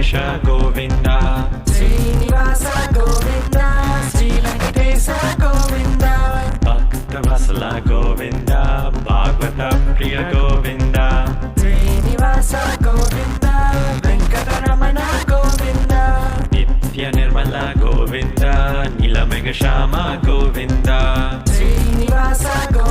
Venkatesha Govinda Srinivasa Govinda Shri Venkatesha Govinda Bhaktavatsala Govinda Bhagavata Priya Govinda Srinivasa Govinda Venkataramana Govinda Nithya Nirmala Govinda నీలమేఘ Shyama Govinda Srinivasa Govinda